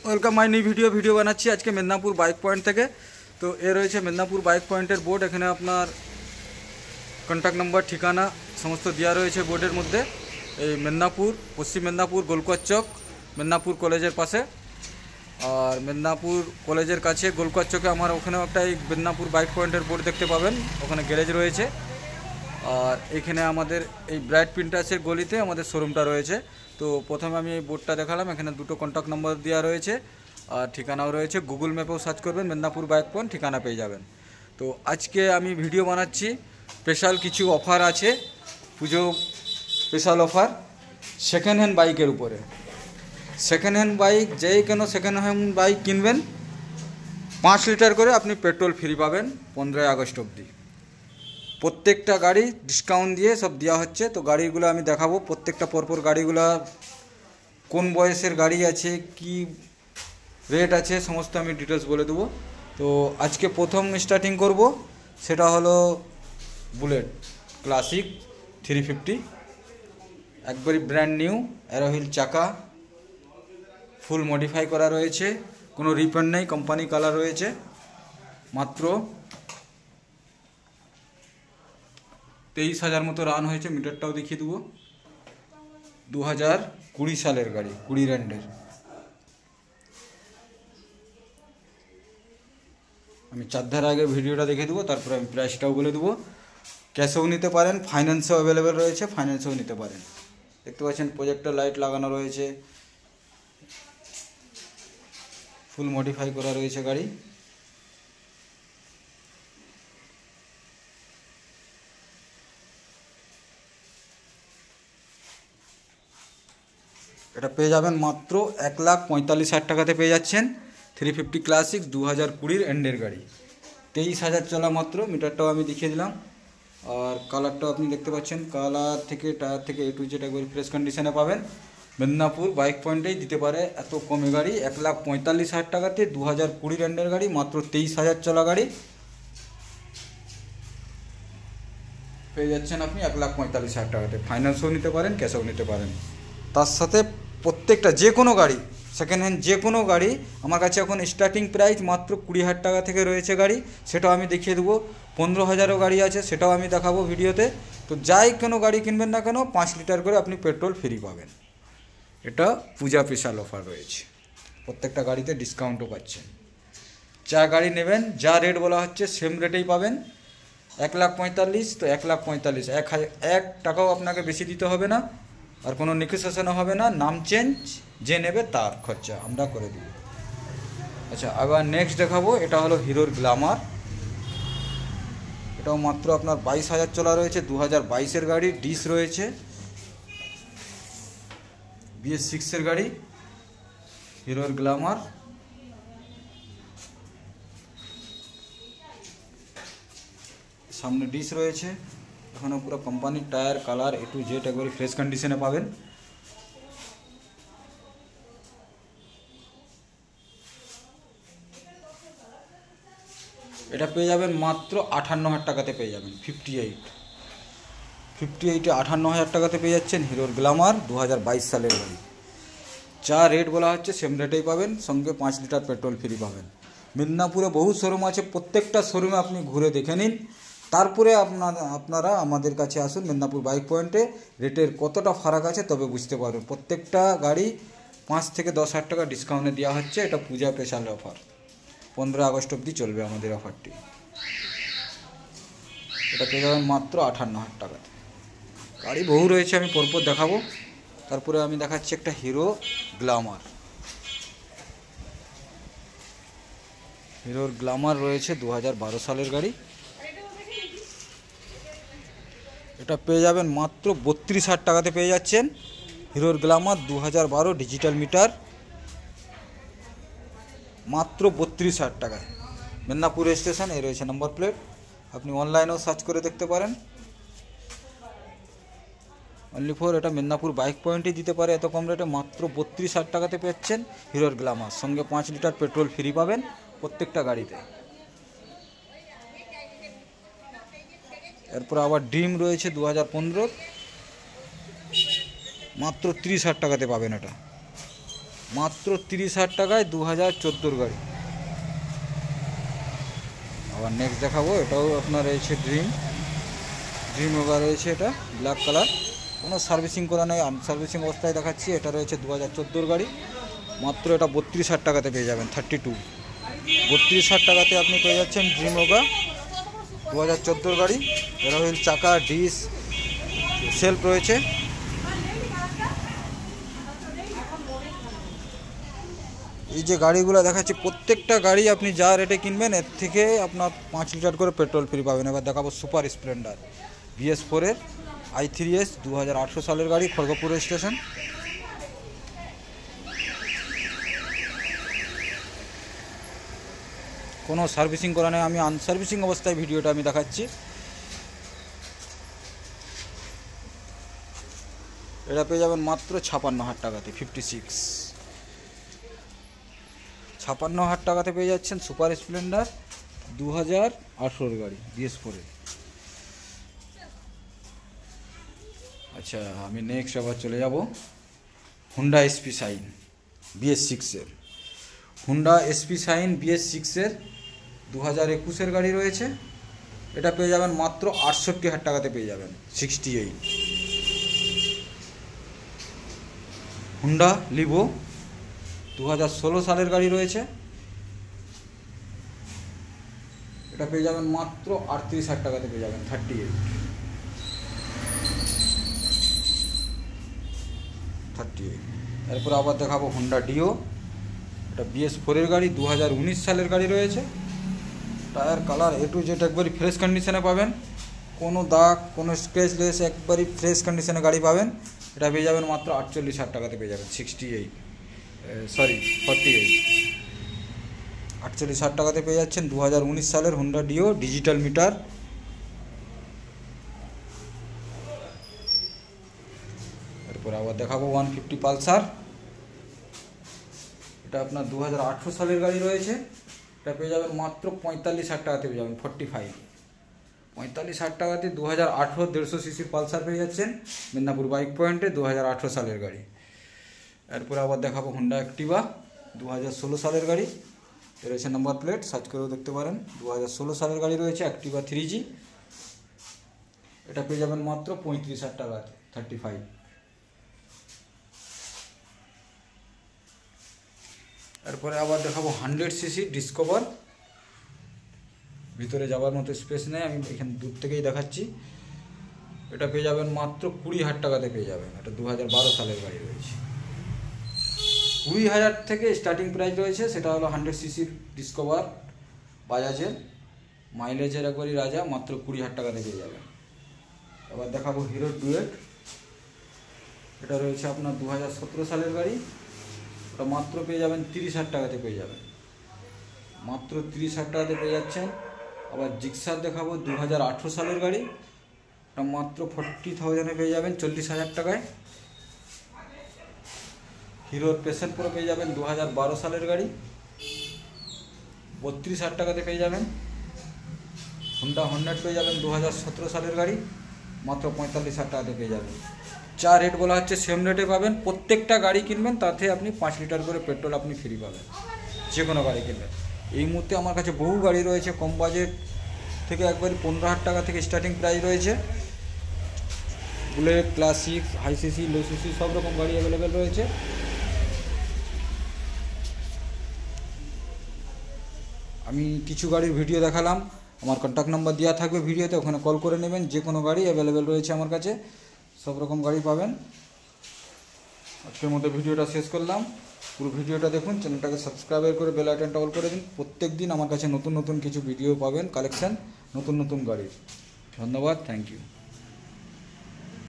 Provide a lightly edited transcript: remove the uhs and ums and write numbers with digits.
Welcome my new video বানাচ্ছি আজকে Medinipur bike point থেকে। তো এ রয়েছে মেদিনীপুর বাইক পয়েন্টের বোর্ড। এখানে আপনার কন্ট্যাক্ট নাম্বার, ঠিকানা সমস্ত দেওয়া রয়েছে বোর্ডের মধ্যে। এই মেদিনীপুর, পশ্চিম মেদিনীপুর, গোলকুয়ার চক, মেদিনীপুর কলেজের পাশে। আর মেদিনীপুর কলেজের কাছে গোলকুয়ার চকে আমার ওখানেও একটা এই মেদিনীপুর বাইক পয়েন্টের বোর্ড দেখতে পাবেন। ওখানে গ্যারেজ রয়েছে। আর এখানে আমাদের এই ব্রাইট প্রিন্টার্সের গলিতে আমাদের শোরুমটা রয়েছে। তো প্রথমে আমি এই বোর্ডটা দেখালাম। এখানে দুটো কন্ট্যাক্ট নাম্বার দেওয়া রয়েছে আর ঠিকানাও রয়েছে। গুগল ম্যাপেও সার্চ করবেন মেদিনীপুর বাইক পয়েন্ট, ঠিকানা পেয়ে যাবেন। তো আজকে আমি ভিডিও বানাচ্ছি, স্পেশাল কিছু অফার আছে, পুজো স্পেশাল অফার সেকেন্ড হ্যান্ড বাইকের উপরে। সেকেন্ড হ্যান্ড বাইক, যেই কেন সেকেন্ড হ্যান্ড বাইক কিনবেন 5 লিটার করে আপনি পেট্রোল ফ্রি পাবেন 15 আগস্ট অবধি। প্রত্যেকটা গাড়ি ডিসকাউন্ট দিয়ে সব দেওয়া হচ্ছে। তো গাড়িগুলো আমি দেখাবো, প্রত্যেকটা পরপর গাড়িগুলো কোন বয়সের গাড়ি আছে, কি রেট আছে, সমস্ত আমি ডিটেলস বলে দেবো। তো আজকে প্রথম স্টার্টিং করব, সেটা হলো বুলেট ক্লাসিক 350, একবারই ব্র্যান্ড নিউ, অ্যারোহিল চাকা, ফুল মডিফাই করা রয়েছে, কোনো রিপেয়ার নেই, কোম্পানি কালার রয়েছে। মাত্র 23,000 মতো রান হয়েছে। মিটারটাও দেখিয়ে দেবো। 2020 সালের গাড়ি, 20 র্যান্ডের। আমি চারধার আগে ভিডিওটা দেখে দেবো, তারপরে আমি প্রাইসটাও বলে দেবো। ক্যাশেও নিতে পারেন, ফাইন্যান্সেও অ্যাভেলেবেল রয়েছে, ফাইন্যান্সেও নিতে পারেন। দেখতে পাচ্ছেন প্রজেক্টর লাইট লাগানো রয়েছে, ফুল মডিফাই করা রয়েছে গাড়ি। এটা পেয়ে যাবেন মাত্র 1,45,000 টাকাতে পেয়ে যাচ্ছেন। 350 ক্লাসিক 2020 এন্ডের গাড়ি, 23,000 চলা মাত্র। মিটারটাও আমি দেখিয়ে দিলাম। আর কালারটাও আপনি দেখতে পাচ্ছেন, কালার থেকে টায়ার থেকে A to Z একবার ফ্রেশ কন্ডিশনে পাবেন। মেদিনীপুর বাইক পয়েন্টেই দিতে পারে এত কমে গাড়ি। 1,45,000 টাকাতে 2020 এন্ডের গাড়ি, মাত্র 23,000 চলা গাড়ি পেয়ে যাচ্ছেন আপনি 1,45,000 টাকাতে। ফাইন্যান্সও নিতে পারেন, ক্যাশেও নিতে পারেন। তার সাথে প্রত্যেকটা যে কোনো গাড়ি, সেকেন্ড হ্যান্ড যে কোনো গাড়ি আমার কাছে এখন স্টার্টিং প্রাইস মাত্র 20,000 টাকা থেকে রয়েছে গাড়ি। সেটাও আমি দেখিয়ে দেবো। 15,000ও গাড়ি আছে, সেটাও আমি দেখাবো ভিডিওতে। তো যাই কোনো গাড়ি কিনবেন না কেন 5 লিটার করে আপনি পেট্রোল ফ্রি পাবেন। এটা পূজা স্পেশাল অফার রয়েছে। প্রত্যেকটা গাড়িতে ডিসকাউন্টও পাচ্ছেন। যা গাড়ি নেবেন, যা রেট বলা হচ্ছে সেম রেটেই পাবেন। 1,45,000 তো 1,45,000, 1 টাকাও আপনাকে বেশি দিতে হবে না। আর কোনো নেগোসিয়েশনও হবে না। নাম চেঞ্জ যে নেবে তার খরচা আমরা করে দিব। আচ্ছা, আবার নেক্সট দেখাবো, এটা হলো হিরোর গ্ল্যামার। এটাও মাত্র আপনার 22,000 চলা রয়েছে। 2022-এর গাড়ি, ডিস রয়েছে, BS6-এর গাড়ি, হিরোর গ্ল্যামার। সামনে ডিস রয়েছে, এখানে পুরো কোম্পানির tyre, colour A to Z একবারে ফ্রেশ কন্ডিশনে পাবেন। এটা পেয়ে যাবেন মাত্র 58,000 টাকাতে পেয়ে যাবেন। 58-এ 58,000 টাকাতে পেয়ে যাচ্ছেন হিরোর গ্ল্যামার 2022 সালের গাড়ি। যা রেট বলা হচ্ছে সেম রেটেই পাবেন, সঙ্গে 5 লিটার পেট্রোল ফ্রি পাবেন। মেদিনীপুরে বহু শোরুম আছে, প্রত্যেকটা শোরুমে আপনি ঘুরে দেখে নিন, তারপরে আপনারা আমাদের কাছে আসুন মেদিনীপুর বাইক পয়েন্টে। রেটের কতটা ফারাক আছে তবে বুঝতে পারবেন। প্রত্যেকটা গাড়ি 5 থেকে 10,000 টাকা ডিসকাউন্টে দেওয়া হচ্ছে। এটা পূজা স্পেশাল অফার, 15 আগস্ট অবধি চলবে আমাদের অফারটি। এটা পেয়ে যাবেন মাত্র 58,000 টাকাতে। গাড়ি বহু রয়েছে, আমি পরপর দেখাবো। তারপরে আমি দেখাচ্ছি একটা হিরো গ্ল্যামার। হিরোর গ্ল্যামার রয়েছে 2012 সালের গাড়ি। এটা পেয়ে যাবেন মাত্র 32,000 টাকাতে পেয়ে যাচ্ছেন। হিরোর গ্ল্যামার 2012 ডিজিটাল মিটার, মাত্র 32,000 টাকায়। মেদিনীপুর স্টেশন, এ রয়েছে নাম্বার প্লেট। আপনি অনলাইনেও সার্চ করে দেখতে পারেন। অনলি ফর এটা মেদিনীপুর বাইক পয়েন্টেই দিতে পারে এত কম রেটে। মাত্র 32,000 টাকাতে পেয়েছেন হিরোর গ্ল্যামার, সঙ্গে 5 লিটার পেট্রোল ফ্রি পাবেন প্রত্যেকটা গাড়িতে। এরপর আবার ড্রিম রয়েছে 2015, মাত্র 30,000 টাকাতে পাবেন এটা। মাত্র 30,000 টাকায় 2014 গাড়ি। আবার নেক্সট দেখাবো, এটাও আপনার রয়েছে ড্রিম ওগা রয়েছে, এটা ব্ল্যাক কালার, কোনো সার্ভিসিং করা নেই, আনসার্ভিসিং অবস্থায় দেখাচ্ছি। এটা রয়েছে 2014 গাড়ি, মাত্র এটা 32,000 টাকাতে পেয়ে যাবেন। 32,000 টাকাতে আপনি পেয়ে যাচ্ছেন ড্রিম ওগা 2014 গাড়ি। এরা হুইল, চাকা, ডিস, সেলফ রয়েছে। এই যে গাড়িগুলো দেখাচ্ছি, প্রত্যেকটা গাড়ি আপনি যা রেটে কিনবেন এর থেকে আপনার 5 লিটার করে পেট্রোল ফ্রি পাবেন। এবার দেখাবো সুপার স্প্লেন্ডার BS4-এর i3s 2018 সালের গাড়ি, খড়গপুর স্টেশন। কোনো সার্ভিসিং করা নেই, আমি আনসার্ভিসিং অবস্থায় ভিডিওটা আমি দেখাচ্ছি। এটা পেয়ে যাবেন মাত্র 56,000 টাকাতে। 56,000 টাকাতে পেয়ে যাচ্ছেন সুপার স্প্লেন্ডার 2018 গাড়ি BS4-এর। আচ্ছা, আমি নেক্সট আবার চলে যাব হুন্ডা SP শাইন BS6-এর। হুন্ডা SP শাইন BS6-এর 2021-এর গাড়ি রয়েছে। এটা পেয়ে যাবেন মাত্র 68,000 টাকাতে পেয়ে যাবেন। 68। হুন্ডা লিভো 2016 সালের গাড়ি রয়েছে। এটা পেয়ে যাবেন মাত্র 38,000 টাকাতে পেয়ে যাবেন। 38। এরপর আবার দেখাবো হুন্ডা ডিও, এটা BS4-এর গাড়ি, 2019 সালের গাড়ি রয়েছে। Tyre, colour A to Z একবারই ফ্রেশ কন্ডিশনে পাবেন, কোনো দাগ, কোনো স্ক্র্যাচলেস, একবারই ফ্রেশ কন্ডিশনে গাড়ি পাবেন। এটা পেয়ে যাবেন মাত্র 48,000 টাকাতে পেয়ে যাবেন। 48 48,000 টাকাতে পেয়ে যাচ্ছেন 2019 সালের হুন্ডা ডিও ডিজিটাল মিটার। এরপর আবার দেখাবো 150 পালসার, এটা আপনার 2018 সালের গাড়ি রয়েছে। এটা পেয়ে যাবেন মাত্র 45,000 টাকাতে পেয়ে যাবেন। 45,000 টাকাতে 2018 150 সিসির পালসার পেয়ে যাচ্ছেন মেদিনীপুর বাইক পয়েন্টে, 2018 সালের গাড়ি। এরপর আবার দেখাবো হুন্ডা অ্যাক্টিভা 2016 সালের গাড়ি, এর রয়েছে নাম্বার প্লেট, সার্চ করেও দেখতে পারেন। 2016 সালের গাড়ি রয়েছে অ্যাক্টিভা 3G। এটা পেয়ে যাবেন মাত্র 35,000 টাকাতে। 35। এরপরে আবার দেখাবো 100 সিসি ডিসকভার, ভিতরে যাওয়ার মতো স্পেস নেই, আমি এখানে দূর থেকেই দেখাচ্ছি। এটা পেয়ে যাবেন মাত্র 20,000 টাকাতে পেয়ে যাবেন। এটা 2012 সালের গাড়ি রয়েছে। 20,000 থেকে স্টার্টিং প্রাইস রয়েছে, সেটা হলো 100 সিসির ডিসকভার বাজাজের, মাইলেজের একবারই রাজা, মাত্র 20,000 টাকাতে পেয়ে যাবেন। এবার দেখাবো হিরো ডুয়েট, এটা রয়েছে আপনার 2017 সালের গাড়ি। ওটা মাত্র পেয়ে যাবেন 30,000 টাকাতে পেয়ে যাবেন। মাত্র 30,000 টাকাতে পেয়ে যাচ্ছেন। আবার জিক্সার দেখাবো 2018 সালের গাড়ি, ওটা মাত্র 40,000-এ পেয়ে যাবেন, 40,000 টাকায়। হিরোর প্যাশন প্রো পেয়ে যাবেন 2012 সালের গাড়ি, 32,000 টাকাতে পেয়ে যাবেন। হুন্ডা হর্নেট পেয়ে যাবেন 2017 সালের গাড়ি, মাত্র 45,000 টাকাতে পেয়ে যাবেন। যা রেট বলা হচ্ছে সেম রেটে পাবেন। প্রত্যেকটা গাড়ি কিনবেন তাতে আপনি 5 লিটার করে পেট্রোল আপনি ফ্রি পাবেন, যে কোনো গাড়ি কিনবেন। এই মুহূর্তে আমার কাছে বহু গাড়ি রয়েছে, কম বাজেট থেকে একবারই 15,000 টাকা থেকে স্টার্টিং প্রাইস রয়েছে। বুলেট, ক্লাসিক, হাই সিসি, লো সিসি সব রকম গাড়ি অ্যাভেলেবেল রয়েছে। আমি কিছু গাড়ির ভিডিও দেখালাম, আমার কন্ট্যাক্ট নাম্বার দেওয়া থাকবে ভিডিওতে, ওখানে কল করে নেবেন। যে কোনো গাড়ি অ্যাভেলেবেল রয়েছে আমার কাছে, সব রকম গাড়ি পাবেন। আজকের মধ্যে ভিডিওটা শেষ করলাম। পুরো ভিডিওটা দেখুন, চ্যানেলটাকে সাবস্ক্রাইব করে বেল আইকনটা অল করে দিন। প্রত্যেক দিন আমার কাছে নতুন নতুন কিছু ভিডিও পাবেন, কালেকশন নতুন নতুন গাড়ির। ধন্যবাদ, থ্যাংক ইউ।